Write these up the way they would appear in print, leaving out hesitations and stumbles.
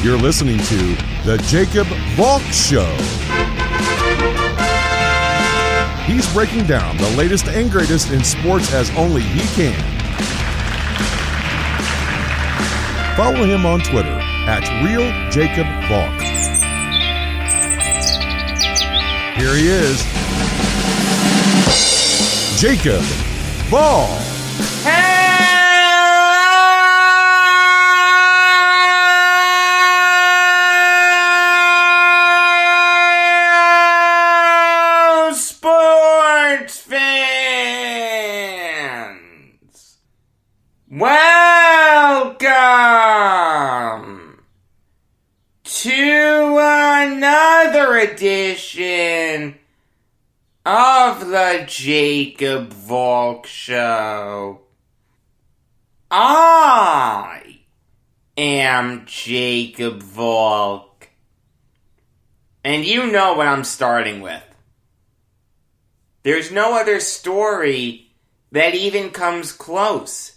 You're listening to The Jacob Valk Show. He's breaking down the latest and greatest in sports as only he can. Follow him on Twitter at RealJacobValk. Here he is, Jacob Valk. Welcome to another edition of the Jacob Valk Show. I am Jacob Valk, and you know what I'm starting with. There's no other story that even comes close.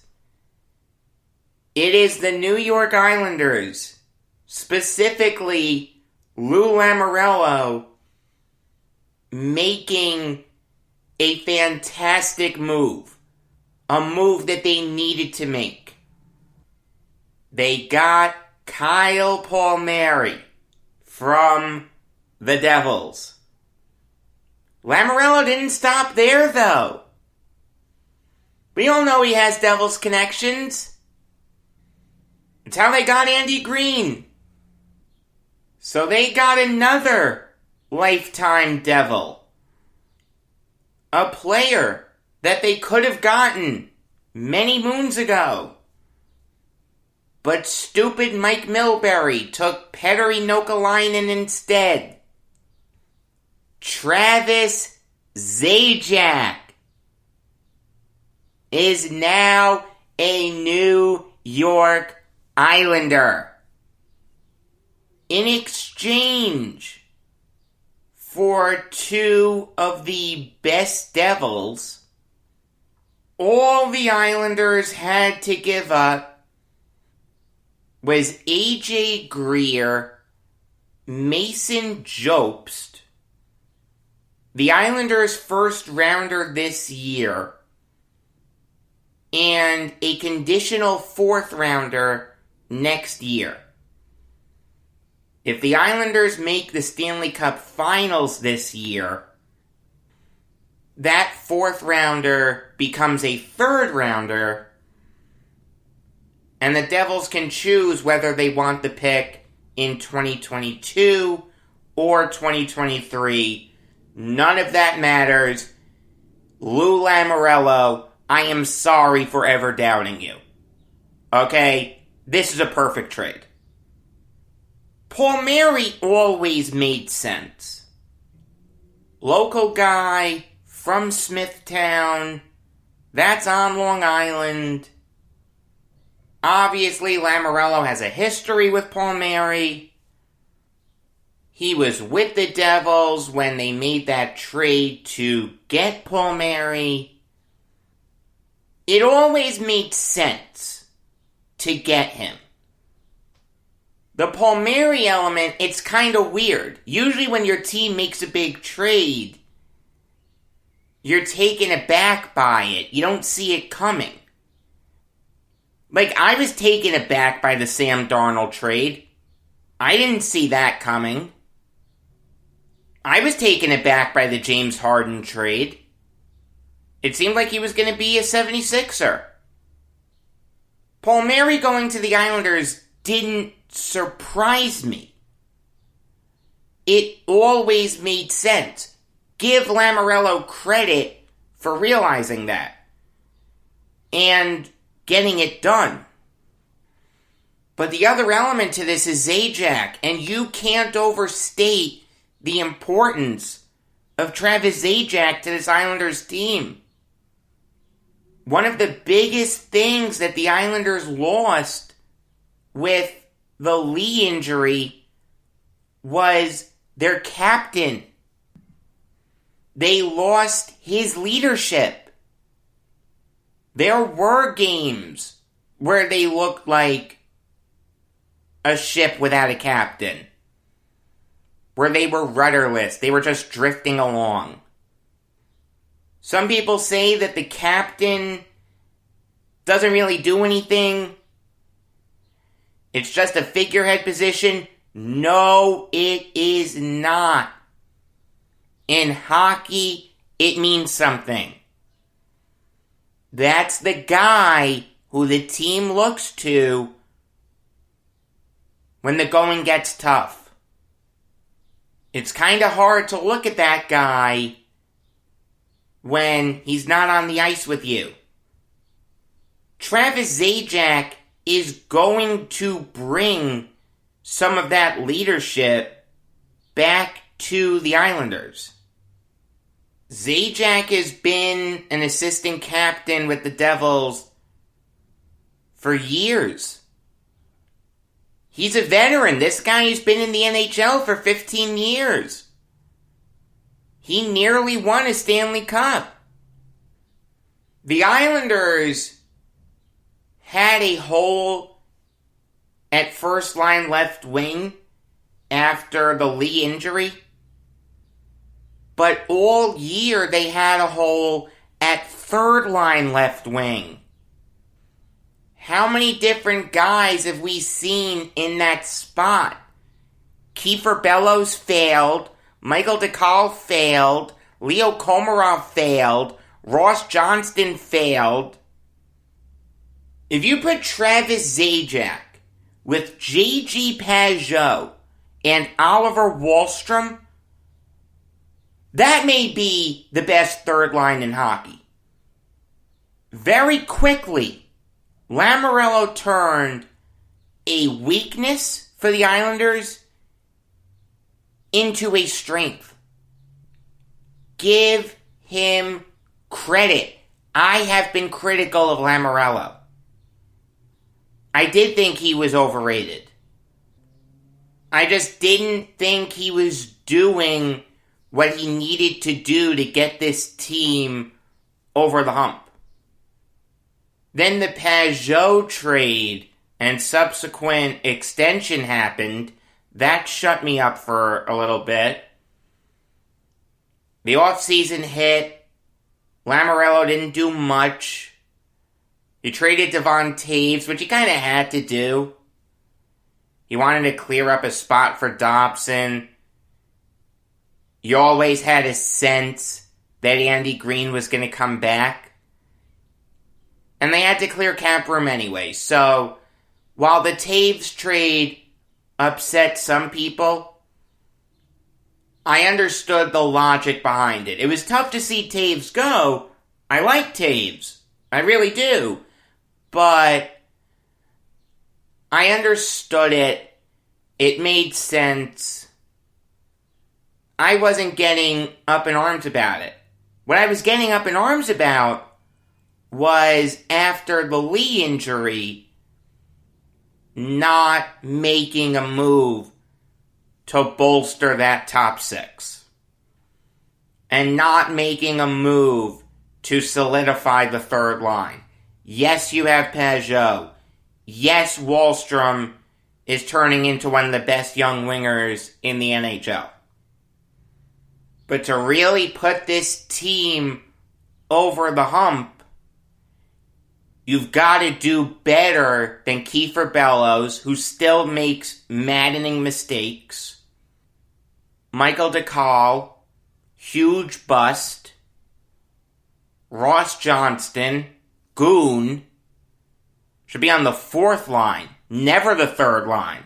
It is the New York Islanders, specifically Lou Lamoriello, making a fantastic move. A move that they needed to make. They got Kyle Palmieri from the Devils. Lamoriello didn't stop there, though. We all know he has Devils connections. It's how they got Andy Green. So they got another lifetime Devil. A player that they could have gotten many moons ago. But stupid Mike Milbury took Petteri Nokalainen instead. Travis Zajac is now a New York Islander. In exchange for two of the best Devils, all the Islanders had to give up was AJ Greer, Mason Jobst, the Islanders' first rounder this year, and a conditional fourth rounder next year. If the Islanders make the Stanley Cup Finals this year, that fourth rounder becomes a third rounder, and the Devils can choose whether they want the pick in 2022 or 2023. None of that matters. Lou Lamoriello, I am sorry for ever doubting you. Okay? This is a perfect trade. Palmieri always made sense. Local guy from Smithtown. That's on Long Island. Obviously, Lamoriello has a history with Palmieri. He was with the Devils when they made that trade to get Palmieri. It always made sense to get him. The Palmieri element, it's kind of weird. Usually when your team makes a big trade, you're taken aback by it. You don't see it coming. Like, I was taken aback by the Sam Darnold trade. I didn't see that coming. I was taken aback by the James Harden trade. It seemed like he was going to be a 76er. Palmieri going to the Islanders didn't surprise me. It always made sense. Give Lamoriello credit for realizing that. And getting it done. But the other element to this is Zajac, and you can't overstate the importance of Travis Zajac to this Islanders team. One of the biggest things that the Islanders lost with the Lee injury was their captain. They lost his leadership. There were games where they looked like a ship without a captain, where they were rudderless. They were just drifting along. Some people say that the captain doesn't really do anything. It's just a figurehead position. No, it is not. In hockey, it means something. That's the guy who the team looks to when the going gets tough. It's kind of hard to look at that guy when he's not on the ice with you. Travis Zajac is going to bring some of that leadership back to the Islanders. Zajac has been an assistant captain with the Devils for years. He's a veteran. This guy has been in the NHL for 15 years. He nearly won a Stanley Cup. The Islanders had a hole at first line left wing after the Lee injury. But all year they had a hole at third line left wing. How many different guys have we seen in that spot? Kiefer Bellows failed. Michael DeCall failed. Leo Komarov failed. Ross Johnston failed. If you put Travis Zajac with J.G. Pageau and Oliver Wahlstrom, that may be the best third line in hockey. Very quickly, Lamoriello turned a weakness for the Islanders into a strength. Give him credit. I have been critical of Lamoriello. I did think he was overrated. I just didn't think he was doing what he needed to do to get this team over the hump. Then the Pageau trade and subsequent extension happened. That shut me up for a little bit. The offseason hit. Lamoriello didn't do much. He traded Devon Taves, which he kind of had to do. He wanted to clear up a spot for Dobson. You always had a sense that Andy Green was going to come back. And they had to clear cap room anyway. So, while the Taves trade upset some people, I understood the logic behind it. It was tough to see Taves go. I like Taves. I really do. But I understood it. It made sense. I wasn't getting up in arms about it. What I was getting up in arms about was after the Lee injury, not making a move to bolster that top six. And not making a move to solidify the third line. Yes, you have Pageau. Yes, Wahlstrom is turning into one of the best young wingers in the NHL. But to really put this team over the hump, you've got to do better than Kiefer Bellows, who still makes maddening mistakes. Michael DeCall, huge bust. Ross Johnston, goon, should be on the fourth line, never the third line.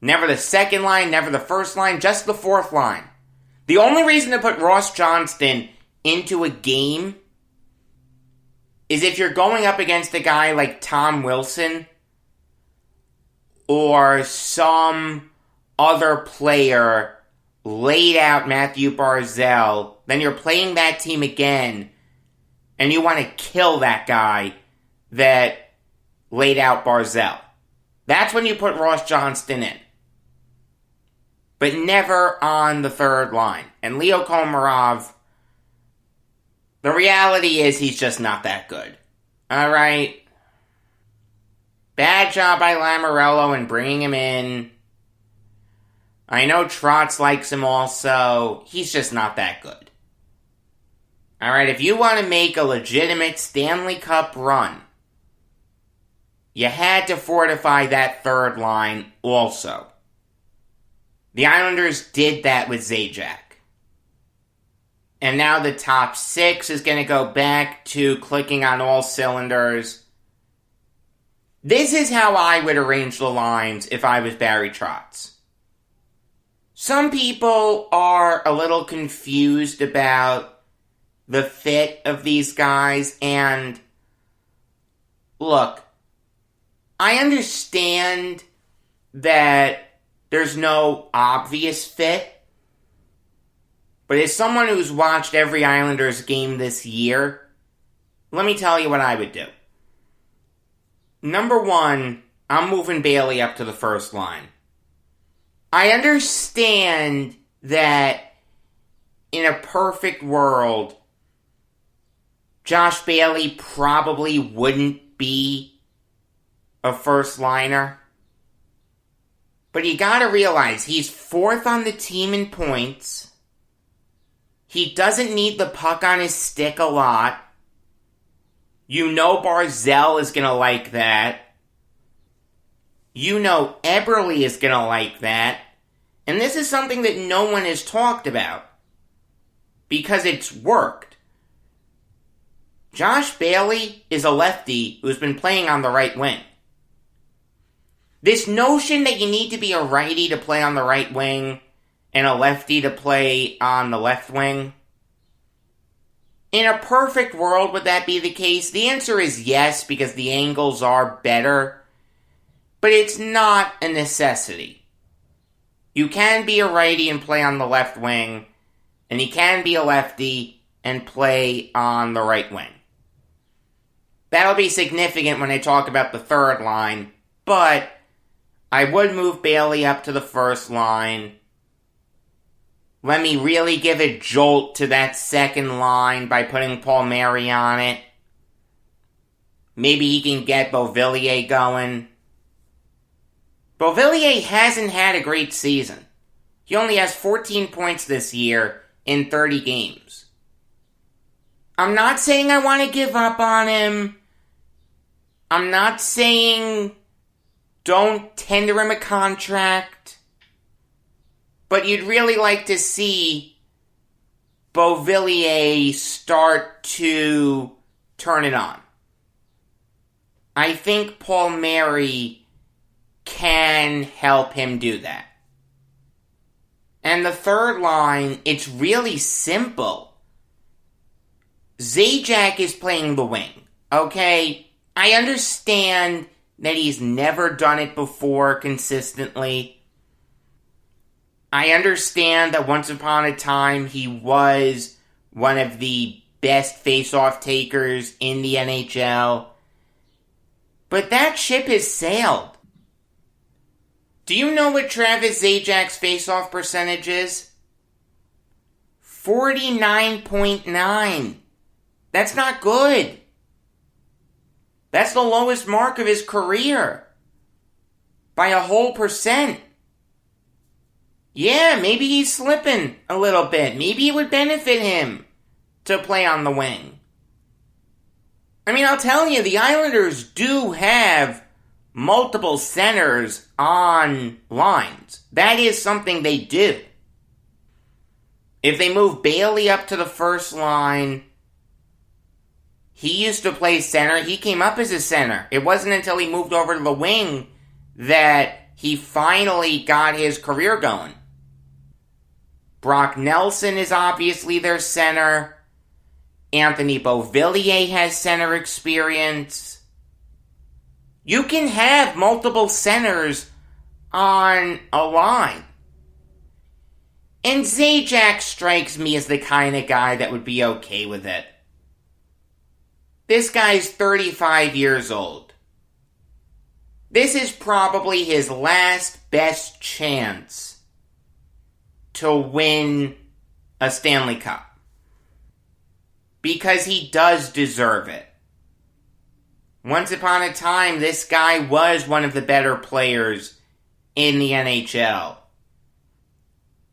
Never the second line, never the first line, just the fourth line. The only reason to put Ross Johnston into a game is if you're going up against a guy like Tom Wilson or some other player laid out Matthew Barzal, then you're playing that team again and you want to kill that guy that laid out Barzal. That's when you put Ross Johnston in. But never on the third line. And Leo Komarov, the reality is he's just not that good. Alright? Bad job by Lamoriello in bringing him in. I know Trotz likes him also. He's just not that good. Alright, if you want to make a legitimate Stanley Cup run, you had to fortify that third line also. The Islanders did that with Zajac. And now the top six is going to go back to clicking on all cylinders. This is how I would arrange the lines if I was Barry Trotz. Some people are a little confused about the fit of these guys, and look, I understand that there's no obvious fit, but as someone who's watched every Islanders game this year, let me tell you what I would do. Number one, I'm moving Bailey up to the first line. I understand that in a perfect world, Josh Bailey probably wouldn't be a first liner. But you gotta realize, he's fourth on the team in points. He doesn't need the puck on his stick a lot. You know Barzal is gonna like that. You know Eberle is gonna like that. And this is something that no one has talked about, because it's worked. Josh Bailey is a lefty who's been playing on the right wing. This notion that you need to be a righty to play on the right wing and a lefty to play on the left wing, in a perfect world, would that be the case? The answer is yes, because the angles are better, but it's not a necessity. You can be a righty and play on the left wing, and you can be a lefty and play on the right wing. That'll be significant when I talk about the third line, but I would move Bailey up to the first line. Let me really give a jolt to that second line by putting Palmieri on it. Maybe he can get Beauvillier going. Beauvillier hasn't had a great season. He only has 14 points this year in 30 games. I'm not saying I want to give up on him. I'm not saying don't tender him a contract. But you'd really like to see Beauvillier start to turn it on. I think Palmieri can help him do that. And the third line, it's really simple. Zajac is playing the wing, okay? I understand that he's never done it before consistently. I understand that once upon a time he was one of the best face-off takers in the NHL. But that ship has sailed. Do you know what Travis Zajac's face-off percentage is? 49.9. That's not good. That's the lowest mark of his career. By a whole percent. Yeah, maybe he's slipping a little bit. Maybe it would benefit him to play on the wing. I mean, I'll tell you, the Islanders do have multiple centers on lines. That is something they do. If they move Bailey up to the first line, he used to play center. He came up as a center. It wasn't until he moved over to the wing that he finally got his career going. Brock Nelson is obviously their center. Anthony Beauvillier has center experience. You can have multiple centers on a line. And Zajac strikes me as the kind of guy that would be okay with it. This guy's 35 years old. This is probably his last best chance to win a Stanley Cup. Because he does deserve it. Once upon a time, this guy was one of the better players in the NHL.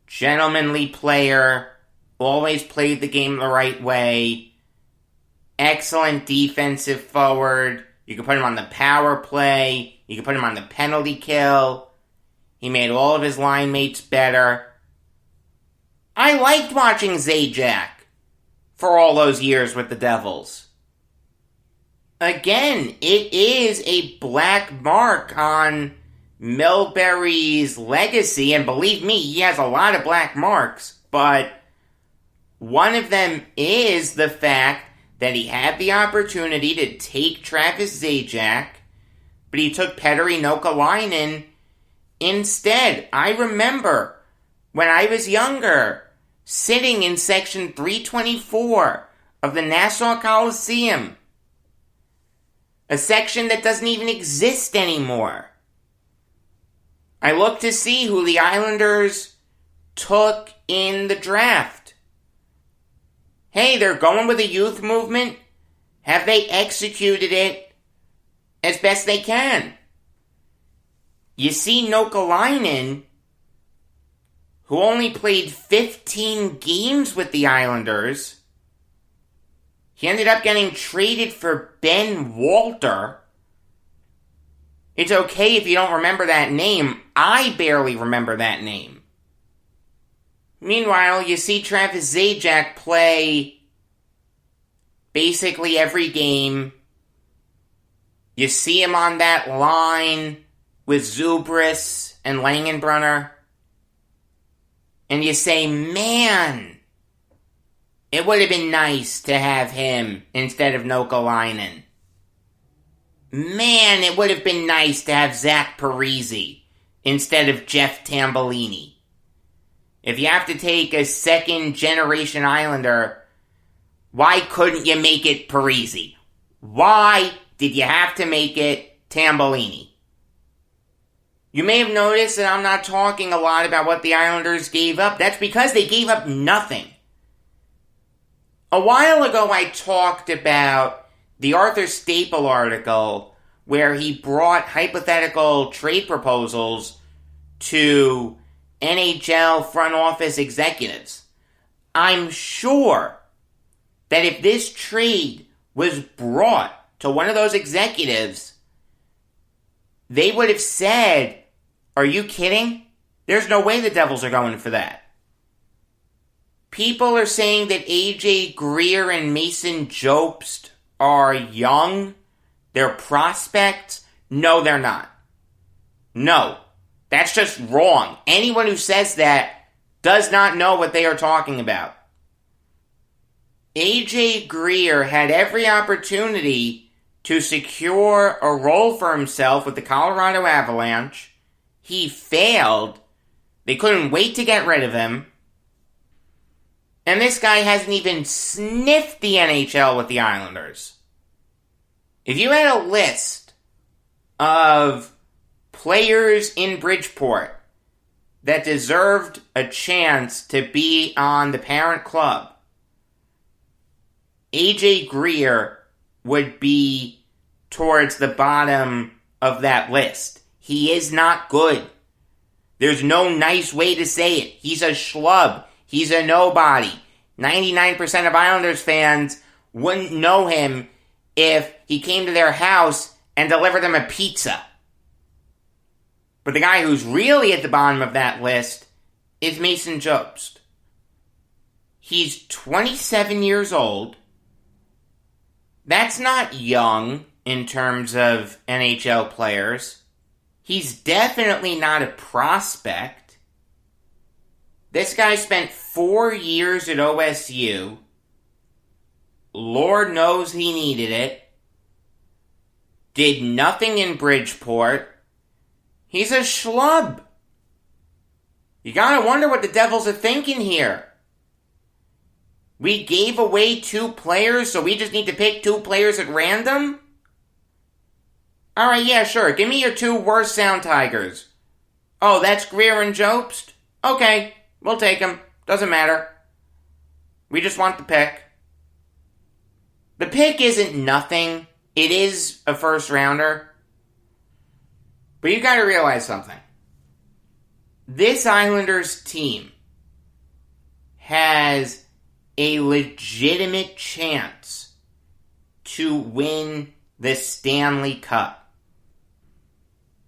Gentlemanly player, always played the game the right way, excellent defensive forward. You could put him on the power play, you could put him on the penalty kill. He made all of his line mates better. I liked watching Zajac for all those years with the Devils. Again, it is a black mark on Milbury's legacy, and believe me, he has a lot of black marks, but one of them is the fact that he had the opportunity to take Travis Zajac, but he took Petteri Nokalainen instead. I remember when I was younger, sitting in section 324 of the Nassau Coliseum, a section that doesn't even exist anymore. I looked to see who the Islanders took in the draft. Hey, they're going with a youth movement. Have they executed it as best they can? You see Nokalainen, who only played 15 games with the Islanders. He ended up getting traded for Ben Walter. It's okay if you don't remember that name. I barely remember that name. Meanwhile, you see Travis Zajac play basically every game. You see him on that line with Zubris and Langenbrunner. And you say, man, it would have been nice to have him instead of Nokalainen. Man, it would have been nice to have Zach Parise instead of Jeff Tambellini. If you have to take a second-generation Islander, why couldn't you make it Parise? Why did you have to make it Tambellini? You may have noticed that I'm not talking a lot about what the Islanders gave up. That's because they gave up nothing. A while ago, I talked about the Arthur Staple article where he brought hypothetical trade proposals to NHL front office executives. I'm sure that if this trade was brought to one of those executives, they would have said, are you kidding? There's no way the Devils are going for that. People are saying that AJ Greer and Mason Jobst are young. They're prospects. No, they're not. No. That's just wrong. Anyone who says that does not know what they are talking about. AJ Greer had every opportunity to secure a role for himself with the Colorado Avalanche. He failed. They couldn't wait to get rid of him. And this guy hasn't even sniffed the NHL with the Islanders. If you had a list of players in Bridgeport that deserved a chance to be on the parent club, AJ Greer would be towards the bottom of that list. He is not good. There's no nice way to say it. He's a schlub. He's a nobody. 99% of Islanders fans wouldn't know him if he came to their house and delivered them a pizza. But the guy who's really at the bottom of that list is Mason Jobst. He's 27 years old. That's not young in terms of NHL players. He's definitely not a prospect. This guy spent 4 years at OSU. Lord knows he needed it. Did nothing in Bridgeport. He's a schlub. You gotta wonder what the Devils are thinking here. We gave away 2 players, so we just need to pick 2 players at random? Alright, yeah, sure. Give me your 2 worst Sound Tigers. Oh, that's Greer and Jobst? Okay, we'll take them. Doesn't matter. We just want the pick. The pick isn't nothing. it is a first rounder. But you gotta realize something. This Islanders team has a legitimate chance to win the Stanley Cup.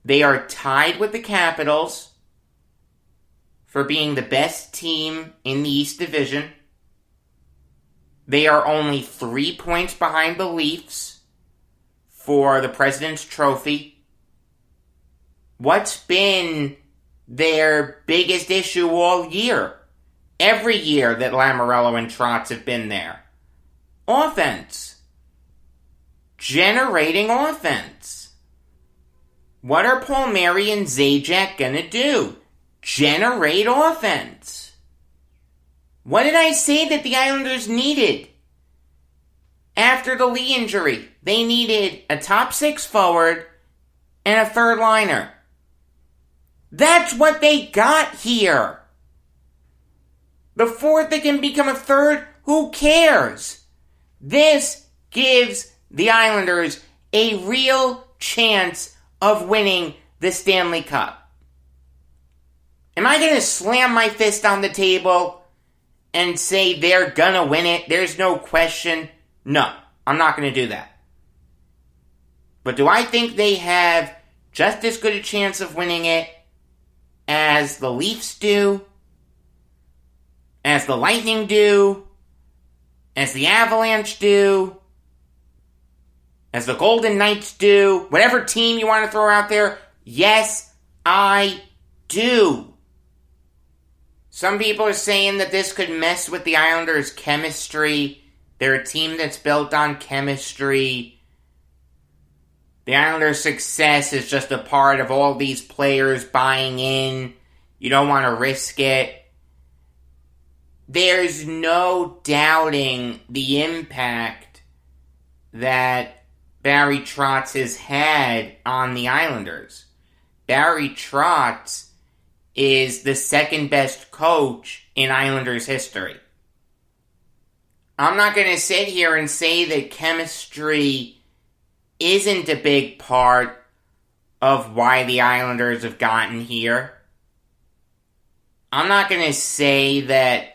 They are tied with the Capitals for being the best team in the East Division. They are only 3 points behind the Leafs for the President's Trophy. What's been their biggest issue all year? Every year that Lamoriello and Trotz have been there. Offense. Generating offense. What are Palmieri and Zajac gonna do? Generate offense. What did I say that the Islanders needed? After the Lee injury, they needed a top 6 forward and a third liner. That's what they got here. The fourth that can become a third, who cares? This gives the Islanders a real chance of winning the Stanley Cup. Am I going to slam my fist on the table and say they're going to win it? There's no question. No, I'm not going to do that. But do I think they have just as good a chance of winning it as the Leafs do? As the Lightning do? As the Avalanche do? As the Golden Knights do? Whatever team you want to throw out there, yes, I do. Some people are saying that this could mess with the Islanders' chemistry. They're a team that's built on chemistry. The Islanders' success is just a part of all these players buying in. You don't want to risk it. There's no doubting the impact that Barry Trotz has had on the Islanders. Barry Trotz is the second best coach in Islanders history. I'm not going to sit here and say that chemistry isn't a big part of why the Islanders have gotten here. I'm not going to say that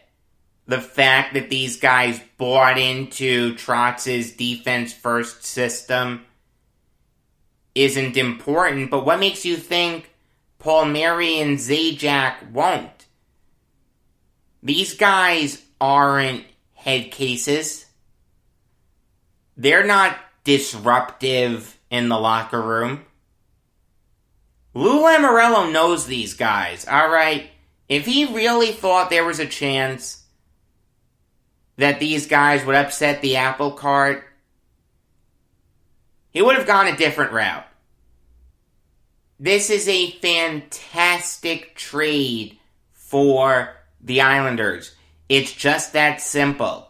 the fact that these guys bought into Trotz's defense-first system isn't important, but what makes you think Palmieri and Zajac won't? These guys aren't head cases. They're not disruptive in the locker room. Lou Lamoriello knows these guys, alright? If he really thought there was a chance that these guys would upset the apple cart, he would have gone a different route. This is a fantastic trade for the Islanders. It's just that simple.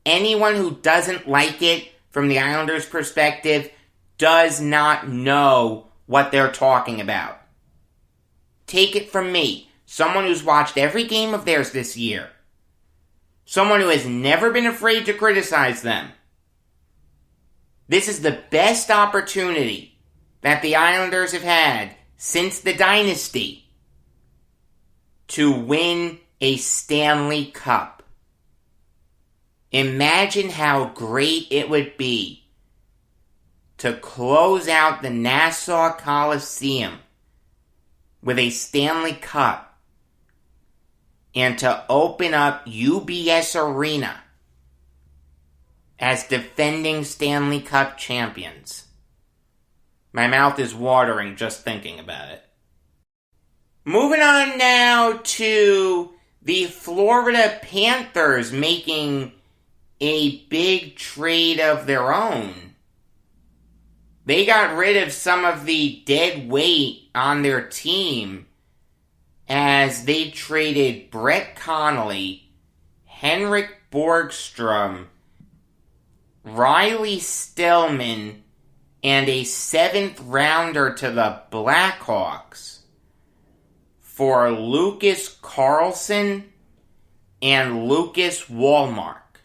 Anyone who doesn't like it from the Islanders' perspective does not know what they're talking about. Take it from me, someone who's watched every game of theirs this year. Someone who has never been afraid to criticize them. This is the best opportunity that the Islanders have had since the dynasty to win a Stanley Cup. Imagine how great it would be to close out the Nassau Coliseum with a Stanley Cup and to open up UBS Arena as defending Stanley Cup champions. My mouth is watering just thinking about it. Moving on now to the Florida Panthers making a big trade of their own. They got rid of some of the dead weight on their team as they traded Brett Connolly, Henrik Borgstrom, Riley Stillman, and a 7th rounder to the Blackhawks for Lucas Carlson and Lucas Wallmark.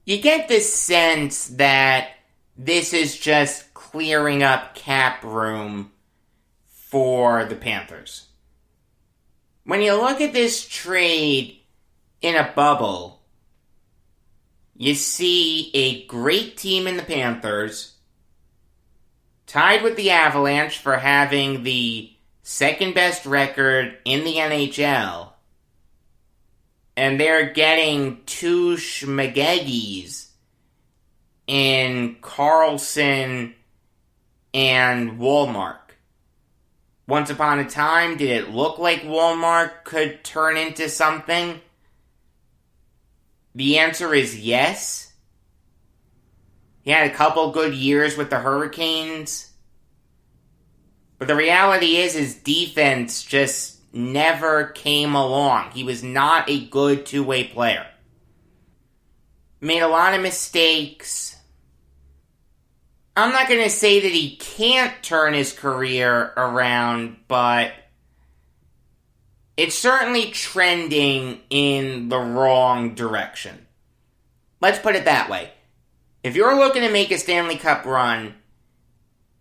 You get the sense that this is just clearing up cap room for the Panthers. When you look at this trade in a bubble, you see a great team in the Panthers, tied with the Avalanche for having the second best record in the NHL, and they're getting two schmageggies in Carlson and Wallmark. Once upon a time, did it look like Wallmark could turn into something? The answer is yes. He had a couple good years with the Hurricanes. But the reality is his defense just never came along. He was not a good two-way player. Made a lot of mistakes. I'm not going to say that he can't turn his career around, but it's certainly trending in the wrong direction. Let's put it that way. If you're looking to make a Stanley Cup run,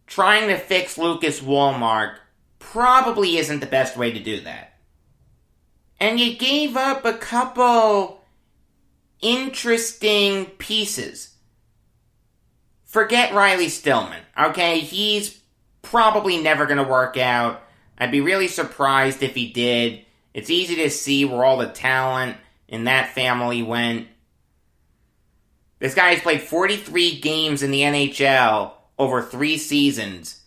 trying to fix Lucas Wallmark probably isn't the best way to do that. And you gave up a couple interesting pieces. Forget Riley Stillman, okay? He's probably never going to work out. I'd be really surprised if he did. It's easy to see where all the talent in that family went. This guy has played 43 games in the NHL over 3 seasons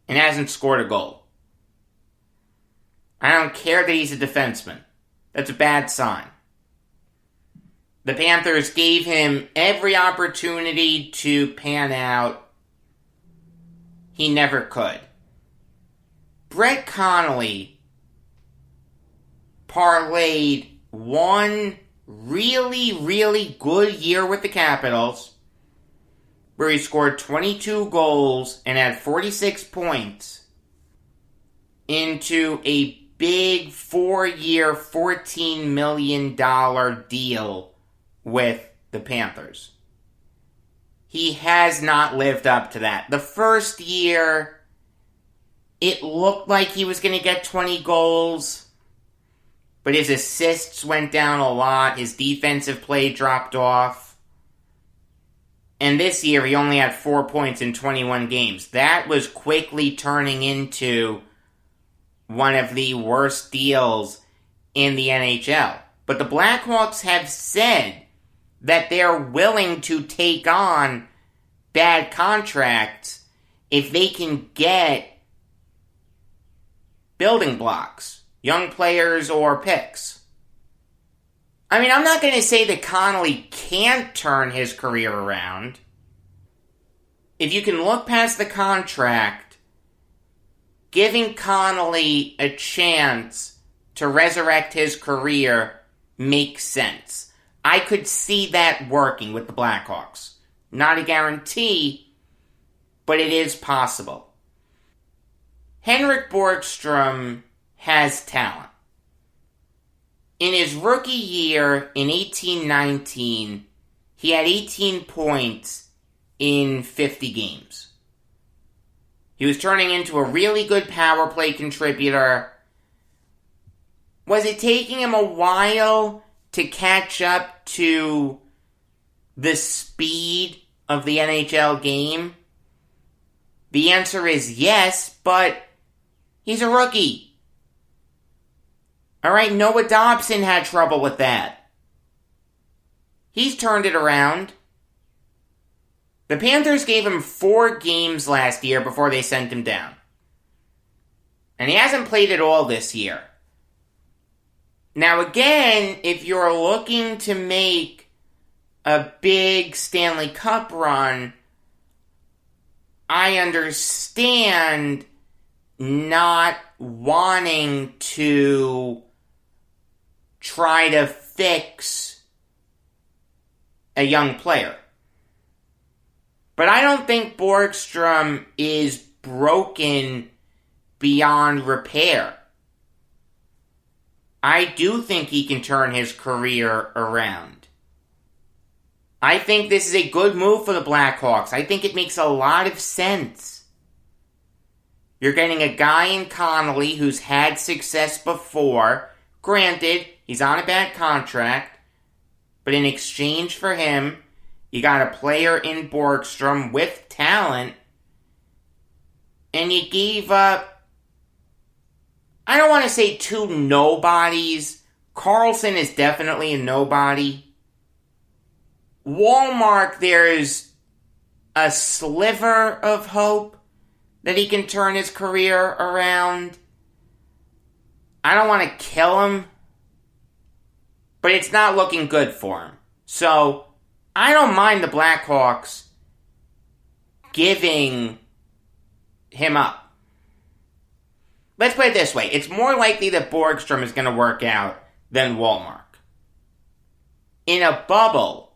and hasn't scored a goal. I don't care that he's a defenseman. That's a bad sign. The Panthers gave him every opportunity to pan out. He never could. Brett Connolly parlayed one really, really good year with the Capitals, where he scored 22 goals and had 46 points, into a big 4-year, $14 million deal with the Panthers. He has not lived up to that. The first year, it looked like he was going to get 20 goals, but his assists went down a lot. His defensive play dropped off. And this year, he only had 4 points in 21 games. That was quickly turning into one of the worst deals in the NHL. But the Blackhawks have said that they're willing to take on bad contracts if they can get building blocks, young players, or picks. I mean, I'm not going to say that Connolly can't turn his career around. If you can look past the contract, giving Connolly a chance to resurrect his career makes sense. I could see that working with the Blackhawks. Not a guarantee, but it is possible. Henrik Borgstrom has talent. In his rookie year in 18-19, he had 18 points in 50 games. He was turning into a really good power play contributor. Was it taking him a while to catch up to the speed of the NHL game? The answer is yes, but he's a rookie. Alright, Noah Dobson had trouble with that. He's turned it around. The Panthers gave him 4 games last year before they sent him down. And he hasn't played at all this year. Now again, if you're looking to make a big Stanley Cup run, I understand not wanting to try to fix a young player. But I don't think Borgstrom is broken beyond repair. I do think he can turn his career around. I think this is a good move for the Blackhawks. I think it makes a lot of sense. You're getting a guy in Connolly who's had success before. Granted, he's on a bad contract. But in exchange for him, you got a player in Borgstrom with talent. And you gave up, I don't want to say two nobodies. Carlson is definitely a nobody. Wallmark, there's a sliver of hope that he can turn his career around. I don't want to kill him, but it's not looking good for him. So, I don't mind the Blackhawks giving him up. Let's put it this way. It's more likely that Borgstrom is going to work out than Wallmark. In a bubble,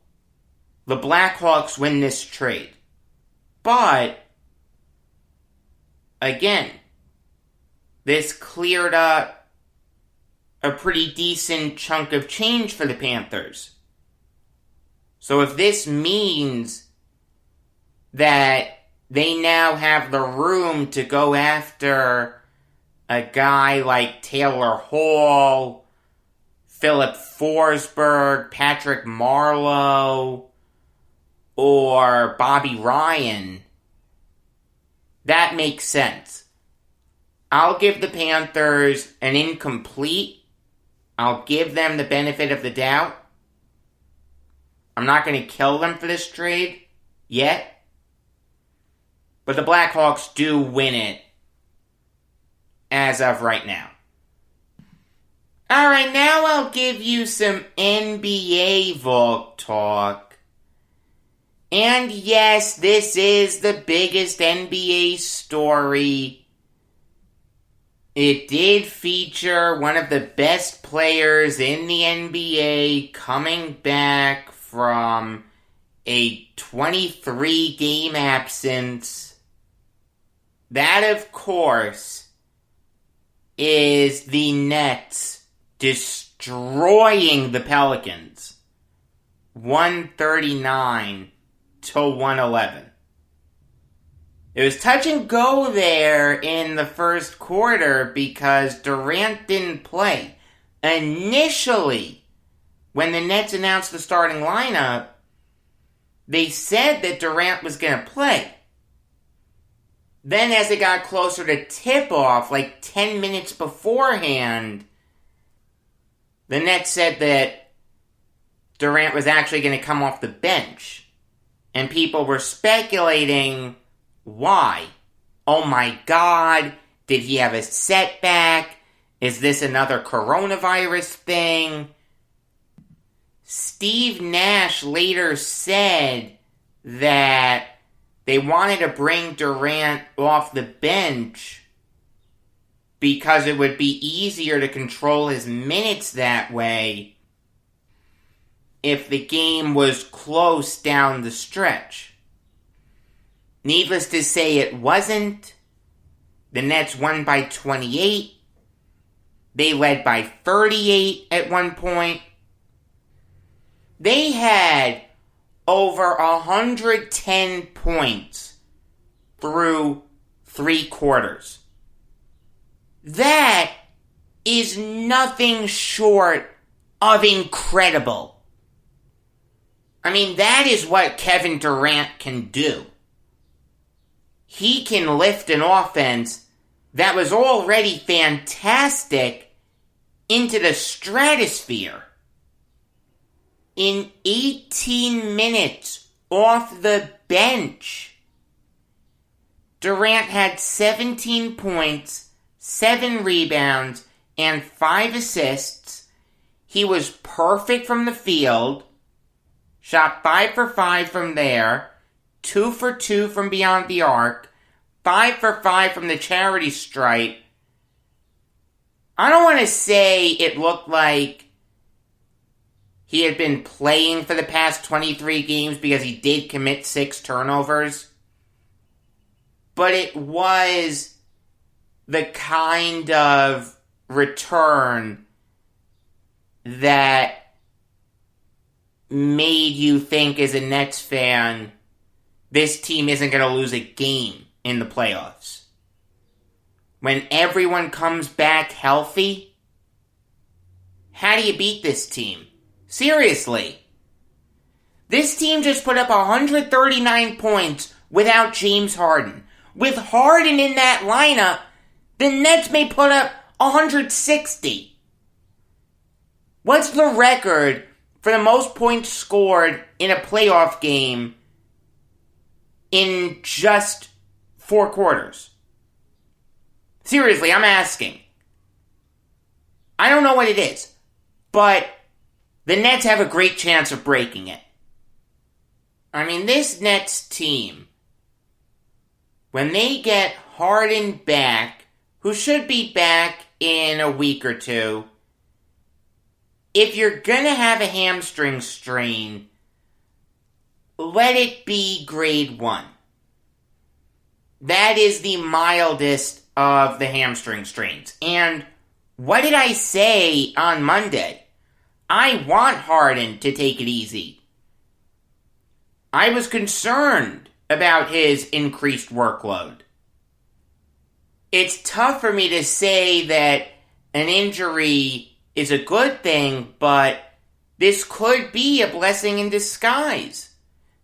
the Blackhawks win this trade. But, again, this cleared up a pretty decent chunk of change for the Panthers. So if this means that they now have the room to go after a guy like Taylor Hall, Philip Forsberg, Patrick Marleau, or Bobby Ryan, that makes sense. I'll give the Panthers an incomplete. I'll give them the benefit of the doubt. I'm not going to kill them for this trade yet. But the Blackhawks do win it as of right now. Alright, now I'll give you some NBA Valk talk. And yes, this is the biggest NBA story. It did feature one of the best players in the NBA coming back from a 23-game absence. That, of course, is the Nets destroying the Pelicans. 139 to 111. It was touch and go there in the first quarter because Durant didn't play. Initially, when the Nets announced the starting lineup, they said that Durant was going to play. Then as it got closer to tip-off, like 10 minutes beforehand, the Nets said that Durant was actually going to come off the bench. And people were speculating, why? Oh my God, did he have a setback? Is this another coronavirus thing? Steve Nash later said that they wanted to bring Durant off the bench because it would be easier to control his minutes that way if the game was close down the stretch. Needless to say, it wasn't. The Nets won by 28. They led by 38 at one point. They had over 110 points through 3 quarters. That is nothing short of incredible. I mean, that is what Kevin Durant can do. He can lift an offense that was already fantastic into the stratosphere. In 18 minutes off the bench, Durant had 17 points, 7 rebounds, and 5 assists. He was perfect from the field, shot 5 for 5 from there, 2 for 2 from beyond the arc, 5 for 5 from the charity stripe. I don't want to say it looked like he had been playing for the past 23 games because he did commit 6 turnovers. But it was the kind of return that made you think as a Nets fan this team isn't going to lose a game in the playoffs? When everyone comes back healthy, how do you beat this team? Seriously. This team just put up 139 points without James Harden. With Harden in that lineup, the Nets may put up 160. What's the record for the most points scored in a playoff game in just 4 quarters? Seriously, I'm asking. I don't know what it is, but the Nets have a great chance of breaking it. I mean, this Nets team, when they get Harden back, who should be back in a week or two, if you're gonna have a hamstring strain, let it be grade 1. That is the mildest of the hamstring strains. And what did I say on Monday? I want Harden to take it easy. I was concerned about his increased workload. It's tough for me to say that an injury is a good thing, but this could be a blessing in disguise.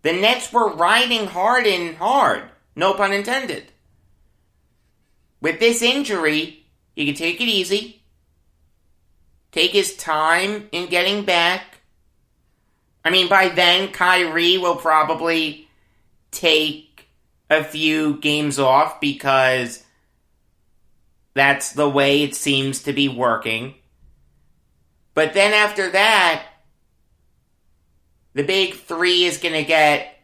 The Nets were riding Harden hard, no pun intended. With this injury, he can take it easy, take his time in getting back. I mean, by then, Kyrie will probably take a few games off because that's the way it seems to be working. But then after that, the big three is going to get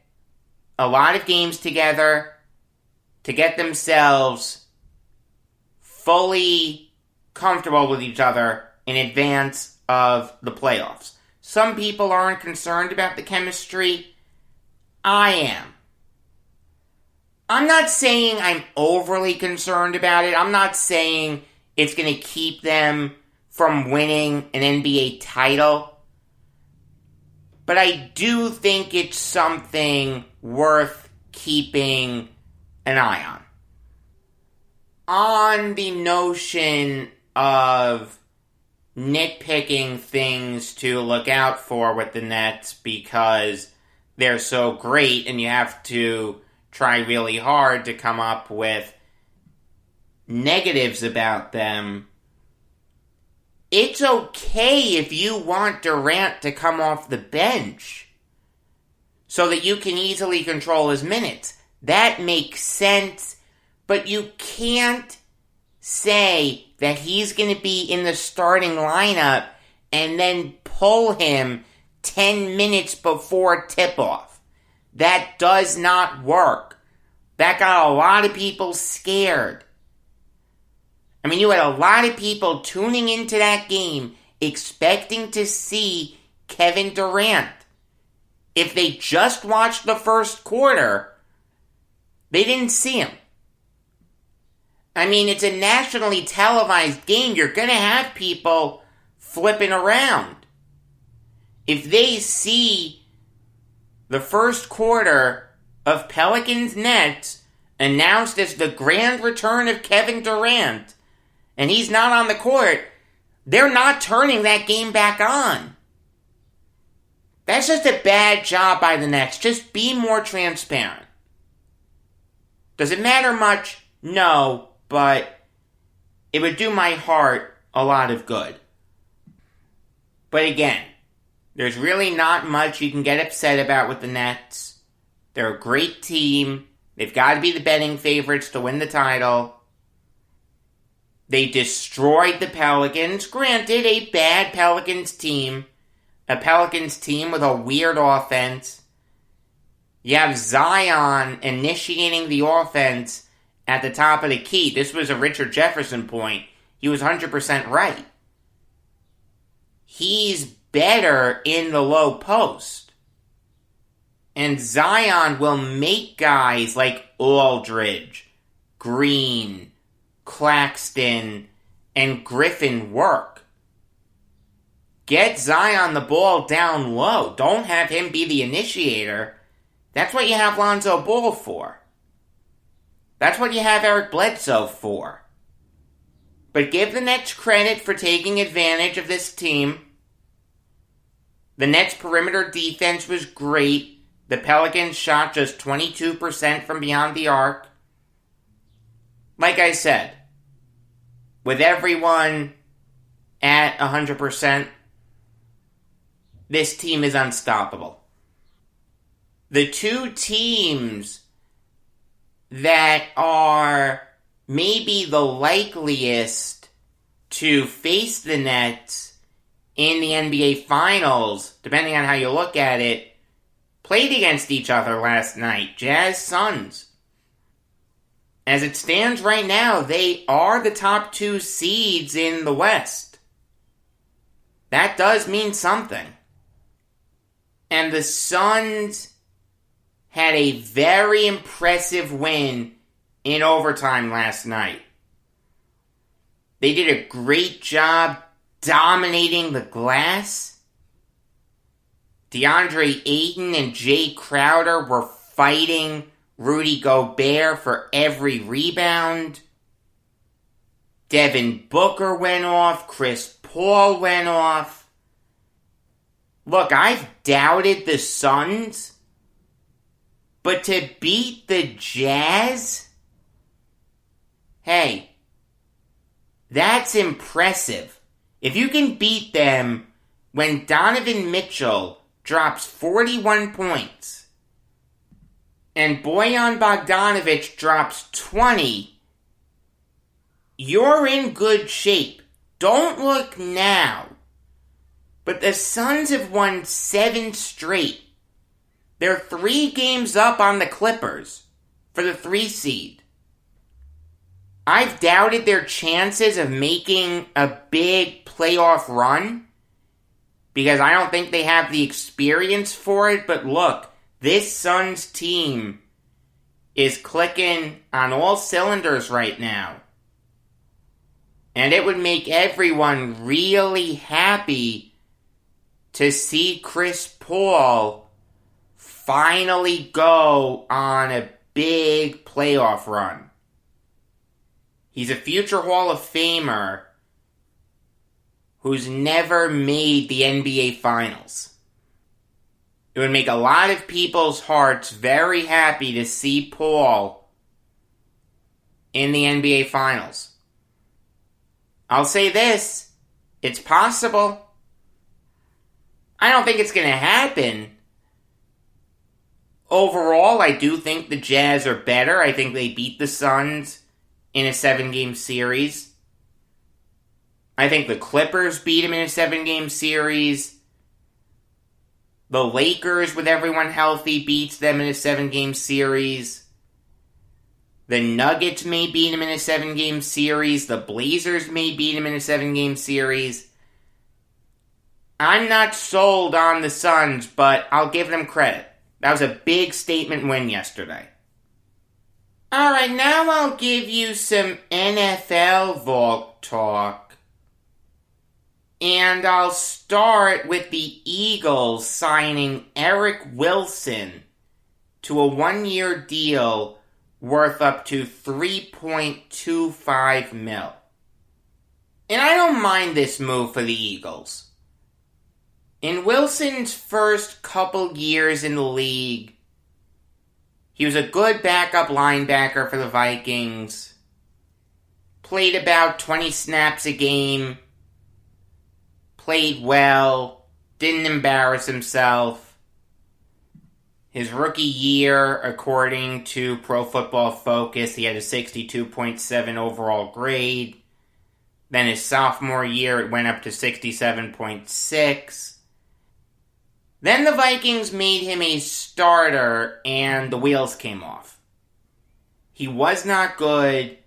a lot of games together to get themselves fully comfortable with each other in advance of the playoffs. Some people aren't concerned about the chemistry. I am. I'm not saying I'm overly concerned about it. I'm not saying it's going to keep them from winning an NBA title. But I do think it's something worth keeping an eye on. On the notion of nitpicking things to look out for with the Nets because they're so great and you have to try really hard to come up with negatives about them. It's okay if you want Durant to come off the bench so that you can easily control his minutes. That makes sense, but you can't say that he's going to be in the starting lineup and then pull him 10 minutes before tip-off. That does not work. That got a lot of people scared. I mean, you had a lot of people tuning into that game expecting to see Kevin Durant. If they just watched the first quarter, they didn't see him. I mean, it's a nationally televised game. You're going to have people flipping around. If they see the first quarter of Pelicans Nets announced as the grand return of Kevin Durant, and he's not on the court, they're not turning that game back on. That's just a bad job by the Nets. Just be more transparent. Does it matter much? No. But it would do my heart a lot of good. But again, there's really not much you can get upset about with the Nets. They're a great team. They've got to be the betting favorites to win the title. They destroyed the Pelicans. Granted, a bad Pelicans team. A Pelicans team with a weird offense. You have Zion initiating the offense at the top of the key. This was a Richard Jefferson point. He was 100% right. He's better in the low post. And Zion will make guys like Aldridge, Green, Claxton, and Griffin work. Get Zion the ball down low. Don't have him be the initiator. That's what you have Lonzo Ball for. That's what you have Eric Bledsoe for. But give the Nets credit for taking advantage of this team. The Nets' perimeter defense was great. The Pelicans shot just 22% from beyond the arc. Like I said, with everyone at 100%, this team is unstoppable. The two teams that are maybe the likeliest to face the Nets in the NBA Finals, depending on how you look at it, played against each other last night. Jazz Suns. As it stands right now, they are the top two seeds in the West. That does mean something. And the Suns had a very impressive win in overtime last night. They did a great job dominating the glass. DeAndre Ayton and Jay Crowder were fighting Rudy Gobert for every rebound. Devin Booker went off. Chris Paul went off. Look, I've doubted the Suns, but to beat the Jazz? Hey, that's impressive. If you can beat them when Donovan Mitchell drops 41 points and Bojan Bogdanovic drops 20, you're in good shape. Don't look now. But the Suns have won 7 straight. They're 3 games up on the Clippers for the 3 seed. I've doubted their chances of making a big playoff run because I don't think they have the experience for it. But look, this Suns team is clicking on all cylinders right now. And it would make everyone really happy to see Chris Paul finally go on a big playoff run. He's a future Hall of Famer who's never made the NBA Finals. It would make a lot of people's hearts very happy to see Paul in the NBA Finals. I'll say this, it's possible. I don't think it's going to happen. Overall, I do think the Jazz are better. I think they beat the Suns in a 7-game series. I think the Clippers beat them in a 7-game series. The Lakers, with everyone healthy, beats them in a 7-game series. The Nuggets may beat them in a 7-game series. The Blazers may beat them in a 7-game series. I'm not sold on the Suns, but I'll give them credit. That was a big statement win yesterday. Alright, now I'll give you some NFL Valk talk. And I'll start with the Eagles signing Eric Wilson to a 1-year deal worth up to $3.25 million. And I don't mind this move for the Eagles. In Wilson's first couple years in the league, he was a good backup linebacker for the Vikings, played about 20 snaps a game, played well, didn't embarrass himself. His rookie year, according to Pro Football Focus, he had a 62.7 overall grade. Then his sophomore year, it went up to 67.6. Then the Vikings made him a starter, and the wheels came off. He was not good,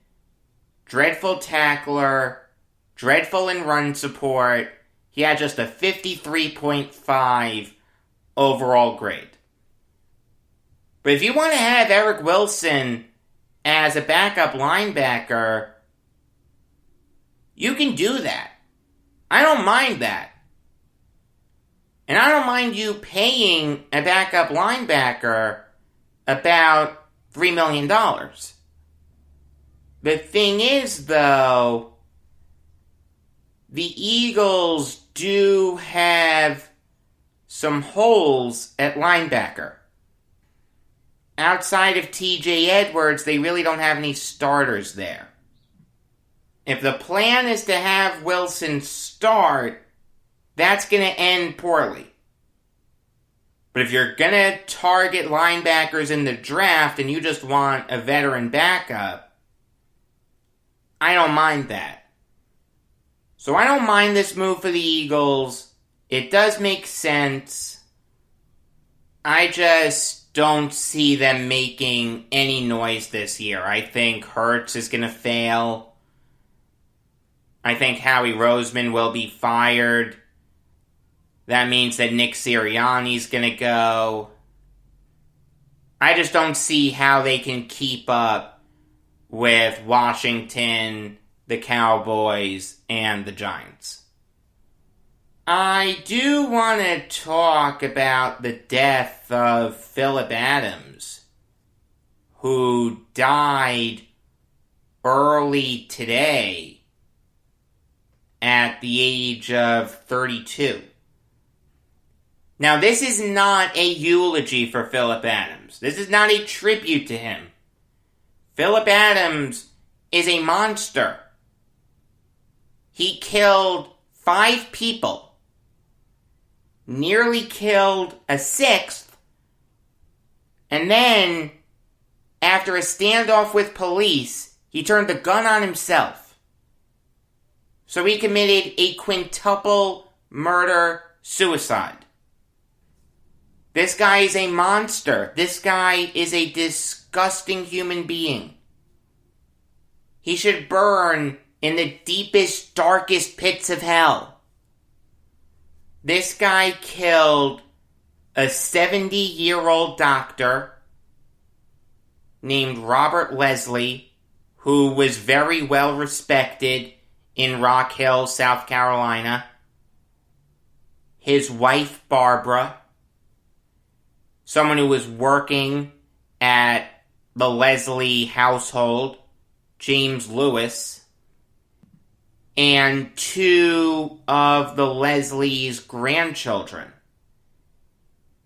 dreadful tackler, dreadful in run support. He had just a 53.5 overall grade. But if you want to have Eric Wilson as a backup linebacker, you can do that. I don't mind that. And I don't mind you paying a backup linebacker about $3 million. The thing is, though, the Eagles do have some holes at linebacker. Outside of TJ Edwards, they really don't have any starters there. If the plan is to have Wilson start, that's going to end poorly. But if you're going to target linebackers in the draft and you just want a veteran backup, I don't mind that. So I don't mind this move for the Eagles. It does make sense. I just don't see them making any noise this year. I think Hurts is going to fail. I think Howie Roseman will be fired. That means that Nick Sirianni's going to go. I just don't see how they can keep up with Washington, the Cowboys, and the Giants. I do want to talk about the death of Philip Adams, who died early today at the age of 32. Now, this is not a eulogy for Philip Adams. This is not a tribute to him. Philip Adams is a monster. He killed 5 people, nearly killed a 6th, and then, after a standoff with police, he turned the gun on himself. So he committed a quintuple murder-suicide. This guy is a monster. This guy is a disgusting human being. He should burn in the deepest, darkest pits of hell. This guy killed a 70-year-old doctor named Robert Leslie, who was very well respected in Rock Hill, South Carolina. His wife, Barbara, someone who was working at the Leslie household, James Lewis, and 2 of the Leslie's grandchildren.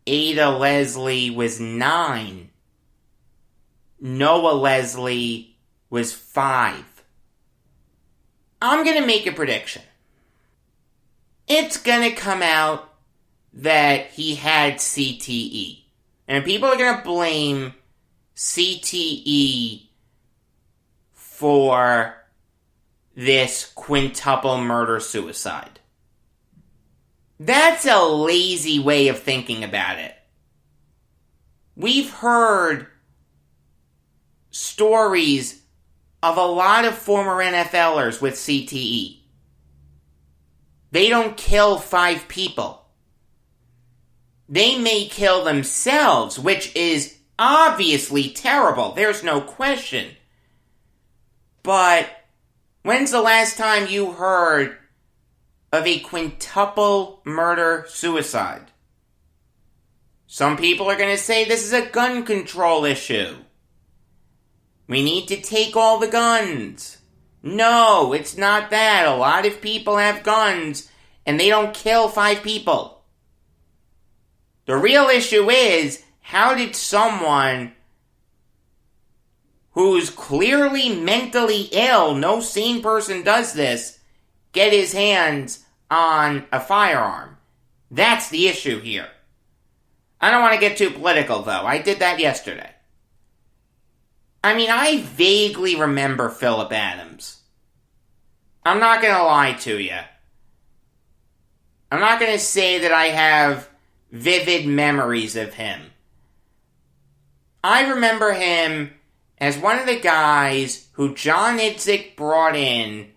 Ada Leslie was 9. Noah Leslie was 5. I'm going to make a prediction. It's going to come out that he had CTE. And people are going to blame CTE for this quintuple murder-suicide. That's a lazy way of thinking about it. We've heard stories of a lot of former NFLers with CTE. They don't kill 5 people. They may kill themselves, which is obviously terrible. There's no question. But when's the last time you heard of a quintuple murder-suicide? Some people are going to say this is a gun control issue. We need to take all the guns. No, it's not that. A lot of people have guns, and they don't kill 5 people. The real issue is, how did someone who's clearly mentally ill, no sane person does this, get his hands on a firearm? That's the issue here. I don't want to get too political, though. I did that yesterday. I mean, I vaguely remember Philip Adams. I'm not going to lie to you. I'm not going to say that I have vivid memories of him. I remember him as one of the guys who John Idzik brought in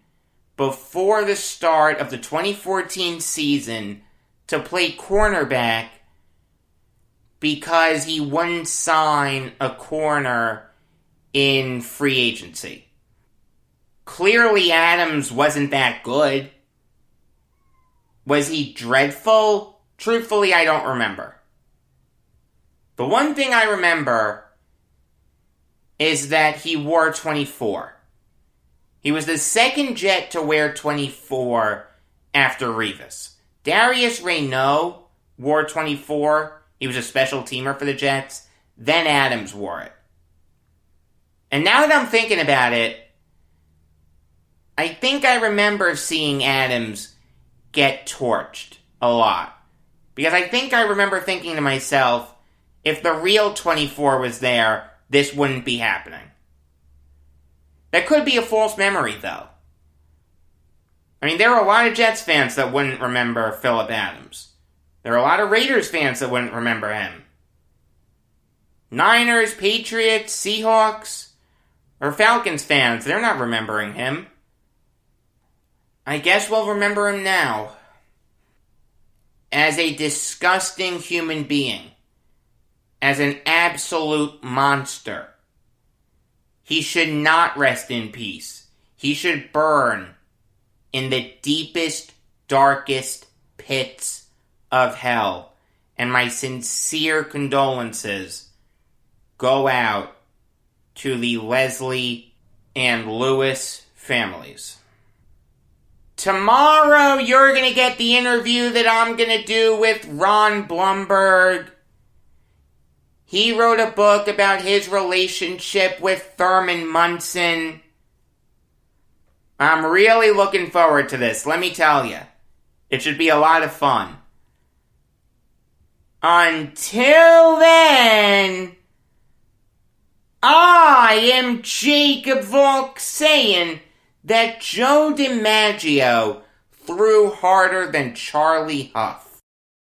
before the start of the 2014 season to play cornerback because he wouldn't sign a corner in free agency. Clearly Adams wasn't that good. Was he dreadful? truthfully, I don't remember. The one thing I remember is that he wore 24. He was the second Jet to wear 24 after Revis. Darius Reynaud wore 24. He was a special teamer for the Jets. Then Adams wore it. And now that I'm thinking about it, I think I remember seeing Adams get torched a lot. Because I think I remember thinking to myself, if the real 24 was there, this wouldn't be happening. That could be a false memory, though. I mean, there are a lot of Jets fans that wouldn't remember Phillip Adams. There are a lot of Raiders fans that wouldn't remember him. Niners, Patriots, Seahawks, or Falcons fans, they're not remembering him. I guess we'll remember him now. As a disgusting human being. As an absolute monster. He should not rest in peace. He should burn in the deepest, darkest pits of hell. And my sincere condolences go out to the Leslie and Lewis families. Tomorrow you're going to get the interview that I'm going to do with Ron Blumberg. He wrote a book about his relationship with Thurman Munson. I'm really looking forward to this, let me tell you. It should be a lot of fun. Until then, I am Jacob Valk saying that Joe DiMaggio threw harder than Charlie Huff.